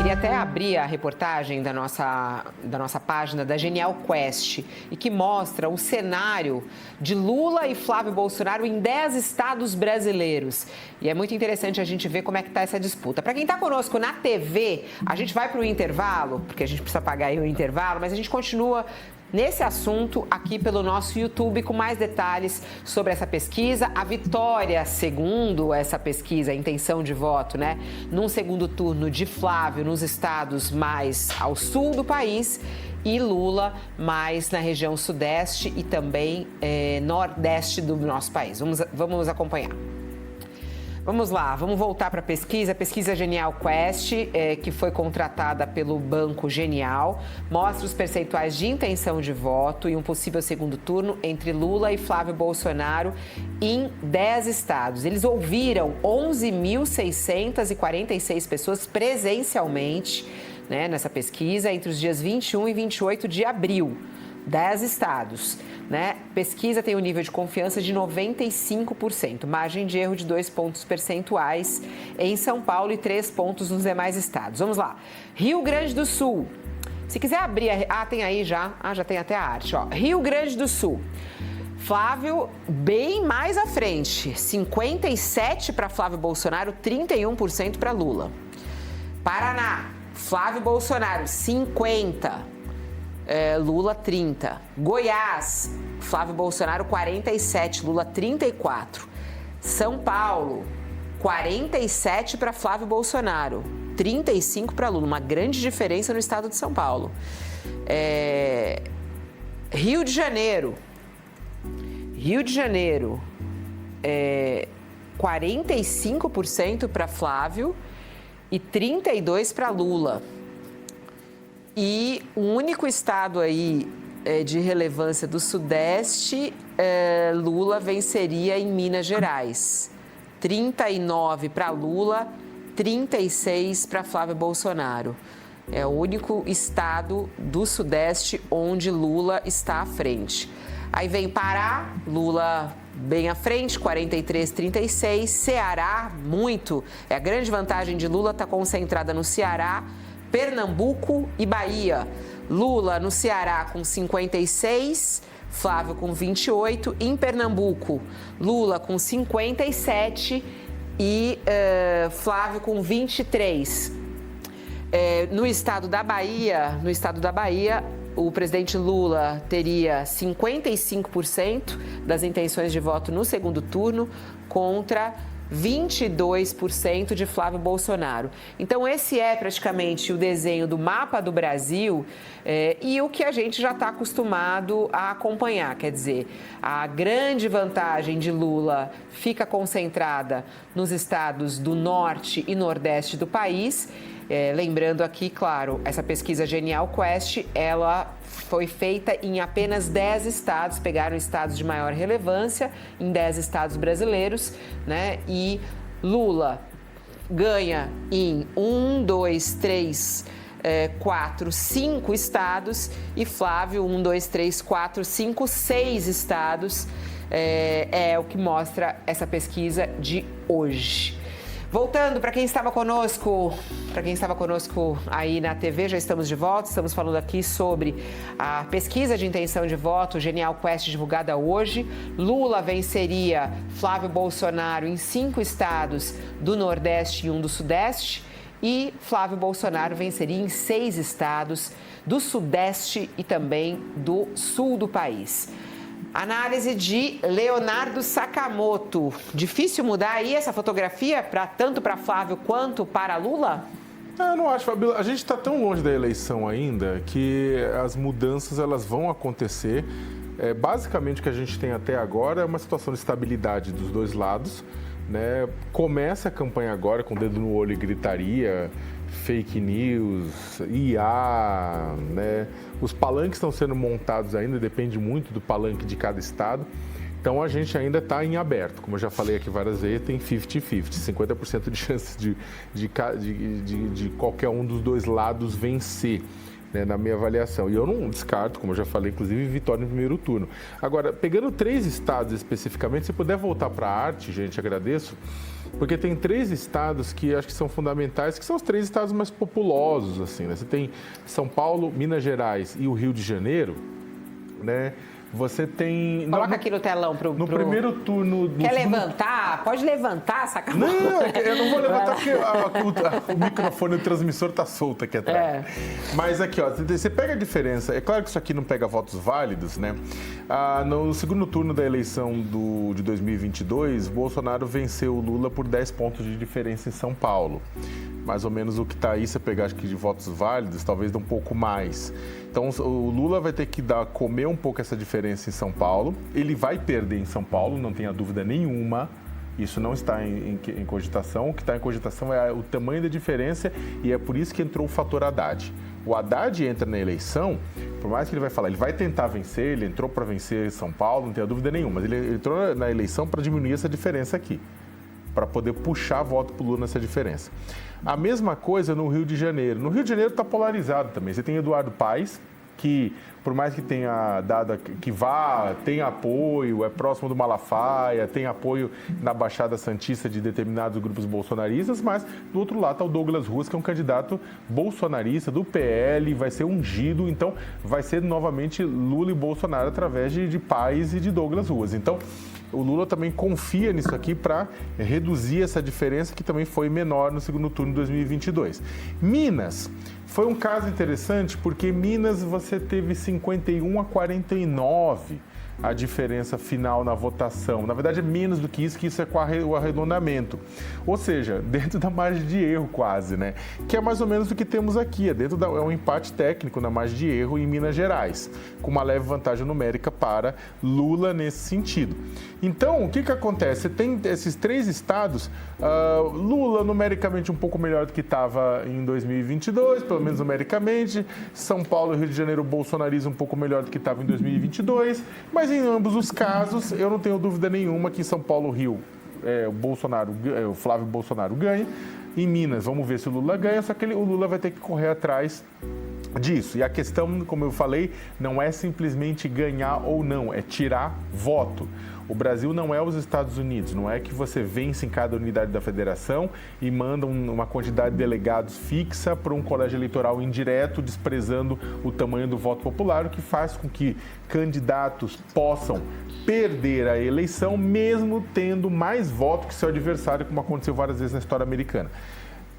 queria até abrir a reportagem da nossa página da Genial Quest e que mostra o cenário de Lula e Flávio Bolsonaro em 10 estados brasileiros. E é muito interessante a gente ver como é que está essa disputa. Para quem está conosco na TV, a gente vai para o intervalo, porque a gente precisa pagar aí o intervalo, mas a gente continua nesse assunto aqui pelo nosso YouTube com mais detalhes sobre essa pesquisa. A vitória, segundo essa pesquisa, a intenção de voto, né, num segundo turno de Flávio nos estados mais ao sul do país e Lula mais na região sudeste e também nordeste do nosso país. Vamos acompanhar. Vamos lá, vamos voltar para a pesquisa Genial Quest, que foi contratada pelo Banco Genial, mostra os percentuais de intenção de voto e um possível segundo turno entre Lula e Flávio Bolsonaro em 10 estados. Eles ouviram 11.646 pessoas presencialmente, né, nessa pesquisa entre os dias 21 e 28 de abril. 10 estados, né? Pesquisa tem um nível de confiança de 95%, margem de erro de 2 pontos percentuais em São Paulo e 3 pontos nos demais estados. Vamos lá. Rio Grande do Sul. Se quiser abrir, tem aí já. Já tem até a arte, ó. Rio Grande do Sul. Flávio bem mais à frente, 57% para Flávio Bolsonaro, 31% para Lula. Paraná, Flávio Bolsonaro, 50%. Lula 30. Goiás, Flávio Bolsonaro 47, Lula 34. São Paulo, 47 para Flávio Bolsonaro, 35 para Lula. Uma grande diferença no estado de São Paulo. Rio de Janeiro, 45% para Flávio e 32 para Lula. E o único estado aí de relevância do Sudeste, Lula venceria em Minas Gerais. 39 para Lula, 36 para Flávio Bolsonaro. É o único estado do Sudeste onde Lula está à frente. Aí vem Pará, Lula bem à frente, 43-36. Ceará, muito. A grande vantagem de Lula está concentrada no Ceará. Pernambuco e Bahia. Lula no Ceará com 56, Flávio com 28. Em Pernambuco, Lula com 57 e Flávio com 23. No estado da Bahia, o presidente Lula teria 55% das intenções de voto no segundo turno contra 22% de Flávio Bolsonaro. Então, esse é praticamente o desenho do mapa do Brasil e o que a gente já está acostumado a acompanhar. Quer dizer, a grande vantagem de Lula fica concentrada nos estados do norte e nordeste do país. Lembrando aqui, claro, essa pesquisa Genial Quest, ela foi feita em apenas 10 estados, pegaram estados de maior relevância, em 10 estados brasileiros, né? E Lula ganha em 5 estados e Flávio 6 estados. É o que mostra essa pesquisa de hoje. Voltando para quem estava conosco aí na TV, já estamos de volta, estamos falando aqui sobre a pesquisa de intenção de voto, Genial Quest, divulgada hoje. Lula venceria Flávio Bolsonaro em 5 estados do Nordeste e 1 do Sudeste e Flávio Bolsonaro venceria em 6 estados do Sudeste e também do Sul do país. Análise de Leonardo Sakamoto. Difícil mudar aí essa fotografia tanto para Flávio quanto para Lula? Eu não acho, Fabíola. A gente está tão longe da eleição ainda que as mudanças elas vão acontecer. Basicamente, o que a gente tem até agora é uma situação de estabilidade dos dois lados, né? Começa a campanha agora com o dedo no olho e gritaria, fake news, IA, né? Os palanques estão sendo montados ainda, depende muito do palanque de cada estado. Então, a gente ainda está em aberto. Como eu já falei aqui várias vezes, tem 50-50, 50% de chances de qualquer um dos dois lados vencer, né, na minha avaliação. E eu não descarto, como eu já falei, inclusive, vitória no primeiro turno. Agora, pegando 3 estados especificamente, se puder voltar para a arte, gente, agradeço. Porque tem 3 estados que acho que são fundamentais, que são os 3 estados mais populosos, assim, né? Você tem São Paulo, Minas Gerais e o Rio de Janeiro, né? Você tem... Coloca aqui no telão No primeiro turno... Quer levantar? Pode levantar, sacanagem. Não, eu não vou levantar porque o microfone, o transmissor tá solto aqui atrás. Mas aqui, ó, você pega a diferença. É claro que isso aqui não pega votos válidos, né? No segundo turno da eleição de 2022, Bolsonaro venceu o Lula por 10 pontos de diferença em São Paulo. Mais ou menos o que está aí, você pegar acho que de votos válidos, talvez dê um pouco mais. Então, o Lula vai ter que comer um pouco essa diferença em São Paulo. Ele vai perder em São Paulo, não tenha dúvida nenhuma. Isso não está em cogitação. O que está em cogitação é o tamanho da diferença e é por isso que entrou o fator Haddad. O Haddad entra na eleição, por mais que ele vai falar, ele vai tentar vencer, ele entrou para vencer São Paulo, não tenha dúvida nenhuma, mas ele entrou na eleição para diminuir essa diferença aqui, para poder puxar voto para o Lula nessa diferença. A mesma coisa no Rio de Janeiro. No Rio de Janeiro está polarizado também. Você tem Eduardo Paes, que por mais que tenha dado, tem apoio, é próximo do Malafaia, tem apoio na Baixada Santista de determinados grupos bolsonaristas, mas do outro lado está o Douglas Ruas, que é um candidato bolsonarista do PL, vai ser ungido, então vai ser novamente Lula e Bolsonaro através de Paes e de Douglas Ruas. Então, o Lula também confia nisso aqui para reduzir essa diferença que também foi menor no segundo turno de 2022. Minas foi um caso interessante porque Minas você teve 51 a 49 a diferença final na votação. Na verdade é menos do que isso é com o arredondamento. Ou seja, dentro da margem de erro quase, né? Que é mais ou menos o que temos aqui, é um empate técnico na margem de erro em Minas Gerais, com uma leve vantagem numérica para Lula nesse sentido. Então, o que acontece? Você tem esses 3 estados, Lula numericamente um pouco melhor do que estava em 2022, pelo menos numericamente, São Paulo e Rio de Janeiro, bolsonarismo um pouco melhor do que estava em 2022, mas em ambos os casos, eu não tenho dúvida nenhuma que em São Paulo, Rio, o Flávio Bolsonaro ganha. Em Minas, vamos ver se o Lula ganha, só que o Lula vai ter que correr atrás disso. E a questão, como eu falei, não é simplesmente ganhar ou não, é tirar voto. O Brasil não é os Estados Unidos, não é que você vence em cada unidade da federação e manda uma quantidade de delegados fixa para um colégio eleitoral indireto, desprezando o tamanho do voto popular, o que faz com que candidatos possam perder a eleição, mesmo tendo mais votos que seu adversário, como aconteceu várias vezes na história americana.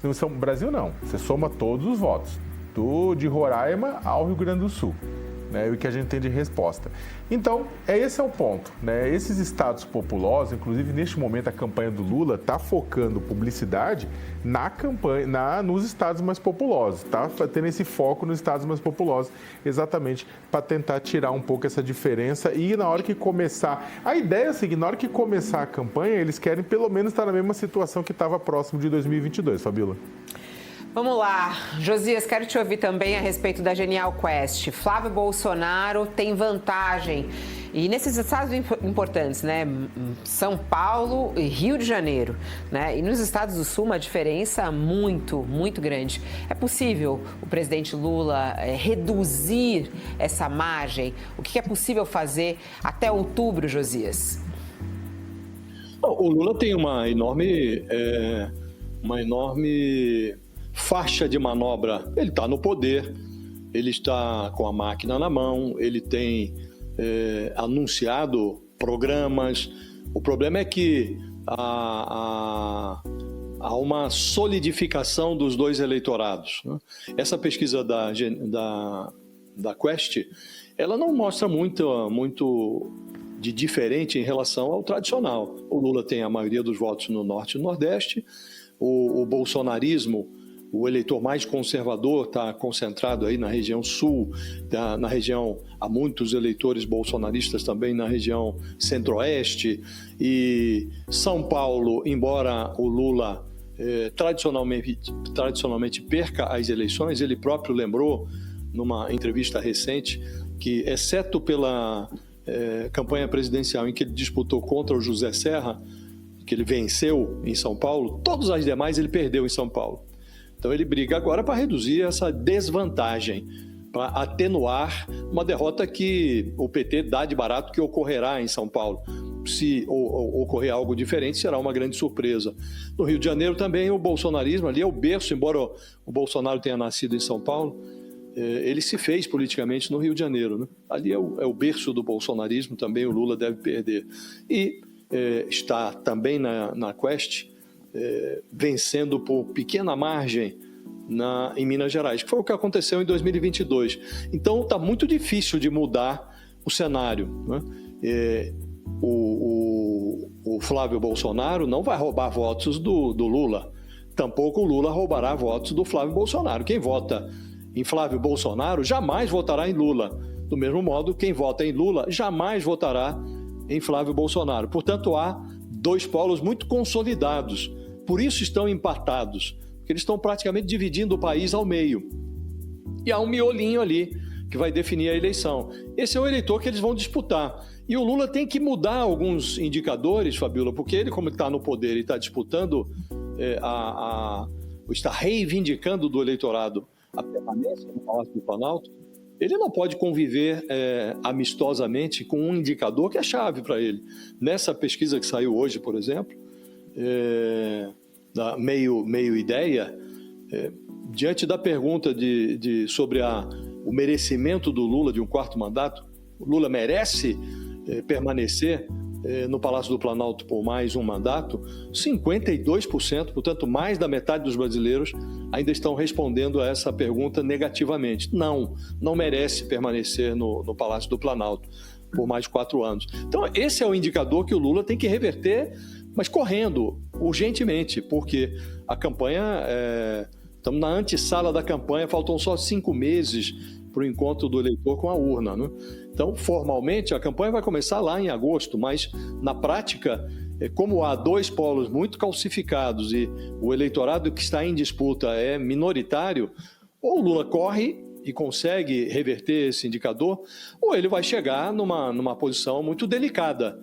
No Brasil, não. Você soma todos os votos, de Roraima ao Rio Grande do Sul. Né, o que a gente tem de resposta. Então, esse é o ponto. Né? Esses estados populosos, inclusive neste momento a campanha do Lula está focando publicidade nos estados mais populosos, está tendo esse foco nos estados mais populosos, exatamente para tentar tirar um pouco essa diferença e na hora que começar... A ideia é a seguinte, na hora que começar a campanha, eles querem pelo menos estar na mesma situação que estava próximo de 2022, Fabíola. Vamos lá, Josias, quero te ouvir também a respeito da Genial Quest. Flávio Bolsonaro tem vantagem. E nesses estados importantes, né? São Paulo e Rio de Janeiro, né? E nos estados do Sul, uma diferença muito, muito grande. É possível o presidente Lula reduzir essa margem? O que é possível fazer até outubro, Josias? O Lula tem uma enorme faixa de manobra. Ele está no poder, ele está com a máquina na mão, ele tem anunciado programas. O problema é que há uma solidificação dos dois eleitorados. Né? Essa pesquisa da Quest, ela não mostra muito de diferente em relação ao tradicional. O Lula tem a maioria dos votos no Norte e no Nordeste, o bolsonarismo, o eleitor mais conservador está concentrado aí na região sul, na região, há muitos eleitores bolsonaristas também na região centro-oeste, e São Paulo, embora o Lula tradicionalmente perca as eleições, ele próprio lembrou numa entrevista recente que, exceto pela campanha presidencial em que ele disputou contra o José Serra, que ele venceu em São Paulo, todas as demais ele perdeu em São Paulo. Então ele briga agora para reduzir essa desvantagem, para atenuar uma derrota que o PT dá de barato que ocorrerá em São Paulo. se ocorrer algo diferente, será uma grande surpresa. No Rio de Janeiro também o bolsonarismo ali é o berço, embora o Bolsonaro tenha nascido em São Paulo, ele se fez politicamente no Rio de Janeiro, né? Ali é o berço do bolsonarismo, também o Lula deve perder. E está também na Quest, vencendo por pequena margem em Minas Gerais, que foi o que aconteceu em 2022. Então está muito difícil de mudar o cenário, né? O Flávio Bolsonaro não vai roubar votos do Lula, tampouco o Lula roubará votos do Flávio Bolsonaro. Quem vota em Flávio Bolsonaro jamais votará em Lula. Do mesmo modo, quem vota em Lula jamais votará em Flávio Bolsonaro. Portanto, há dois polos muito consolidados. Por isso estão empatados, porque eles estão praticamente dividindo o país ao meio. E há um miolinho ali que vai definir a eleição. Esse é o eleitor que eles vão disputar. E o Lula tem que mudar alguns indicadores, Fabiola, porque ele, como está no poder e está disputando, está reivindicando do eleitorado a permanência no Palácio do Planalto, ele não pode conviver amistosamente com um indicador que é chave para ele. Nessa pesquisa que saiu hoje, por exemplo, da Meio Ideia, diante da pergunta sobre o merecimento do Lula de um quarto mandato, o Lula merece permanecer no Palácio do Planalto por mais um mandato, 52%, portanto, mais da metade dos brasileiros ainda estão respondendo a essa pergunta negativamente. Não merece permanecer no Palácio do Planalto por mais 4 anos. Então, esse é o indicador que o Lula tem que reverter, mas correndo, urgentemente, porque a campanha, estamos na antessala da campanha, faltam só 5 meses para o encontro do eleitor com a urna, né? Então, formalmente, a campanha vai começar lá em agosto, mas, na prática, como há dois polos muito calcificados e o eleitorado que está em disputa é minoritário, ou o Lula corre e consegue reverter esse indicador, ou ele vai chegar numa posição muito delicada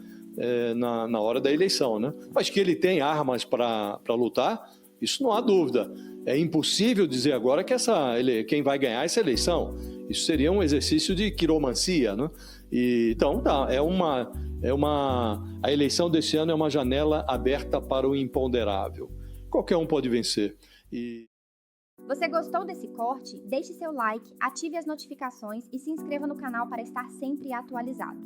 na hora da eleição, né? Mas que ele tem armas para lutar, isso não há dúvida. É impossível dizer agora que quem vai ganhar essa eleição. Isso seria um exercício de quiromancia, né? Então, a eleição desse ano é uma janela aberta para o imponderável. Qualquer um pode vencer. Você gostou desse corte? Deixe seu like, ative as notificações e se inscreva no canal para estar sempre atualizado.